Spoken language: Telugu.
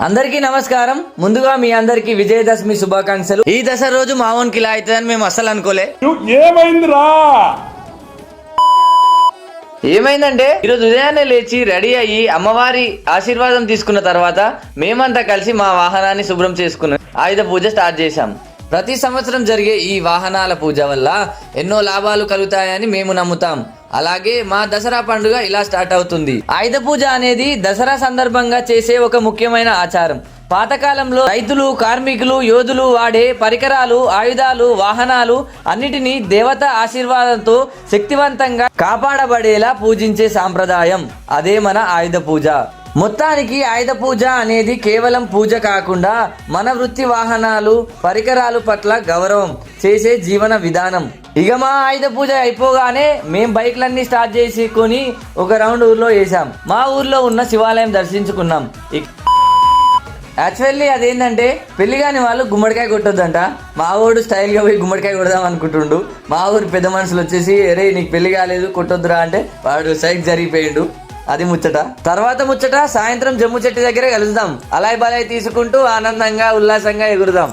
అందరికీ నమస్కారం. ముందుగా మీ అందరికీ విజయదశమి శుభాకాంక్షలు. ఈ దసరా రోజు మావోన్కి ఇలా అవుతుందని మేము అస్సలు అనుకోలే. ఏమైందంటే ఈరోజు ఉదయాన్నే లేచి రెడీ అయ్యి అమ్మవారి ఆశీర్వాదం తీసుకున్న తర్వాత మేమంతా కలిసి మా వాహనాన్ని శుభ్రం చేసుకున్నాం. ఆయుధ పూజ స్టార్ట్ చేశాం. ప్రతి సంవత్సరం జరిగే ఈ వాహనాల పూజ వల్ల ఎన్నో లాభాలు కలుగుతాయని మేము నమ్ముతాం. అలాగే మా దసరా పండుగ ఇలా స్టార్ట్ అవుతుంది. ఆయుధ పూజ అనేది దసరా సందర్భంగా చేసే ఒక ముఖ్యమైన ఆచారం. పాతకాలంలో రైతులు, కార్మికులు, యోధులు వాడే పరికరాలు, ఆయుధాలు, వాహనాలు అన్నిటినీ దేవత ఆశీర్వాదంతో శక్తివంతంగా కాపాడబడేలా పూజించే సాంప్రదాయం అదే మన ఆయుధ పూజ. మొత్తానికి ఆయుధ పూజ అనేది కేవలం పూజ కాకుండా మన వృత్తి, వాహనాలు, పరికరాలు పట్ల గౌరవం చేసే జీవన విధానం. ఇక మా ఆయుధ పూజ అయిపోగానే మేము బైక్లన్నీ స్టార్ట్ చేసుకొని ఒక రౌండ్ ఊర్లో వేసాం. మా ఊర్లో ఉన్న శివాలయం దర్శించుకున్నాం. యాక్చువల్లీ అదేంటంటే పెళ్లి కాని వాళ్ళు గుమ్మడికాయ కొట్టొద్దంట. మా ఊడు స్టైల్గా పోయి గుమ్మడికాయ కొడదాం అనుకుంటుండు. మా ఊరు పెద్ద మనుషులు వచ్చేసి అరే నీకు పెళ్లి కాలేదు కొట్టొద్దురా అంటే వాడు సైడ్ జరిగిపోయిండు. అది ముచ్చట. తర్వాత ముచ్చట సాయంత్రం జమ్ము చెట్టు దగ్గరే కలుద్దాం. అలాయ్ బలాయ్ తీసుకుంటూ ఆనందంగా ఉల్లాసంగా ఎగురుదాం.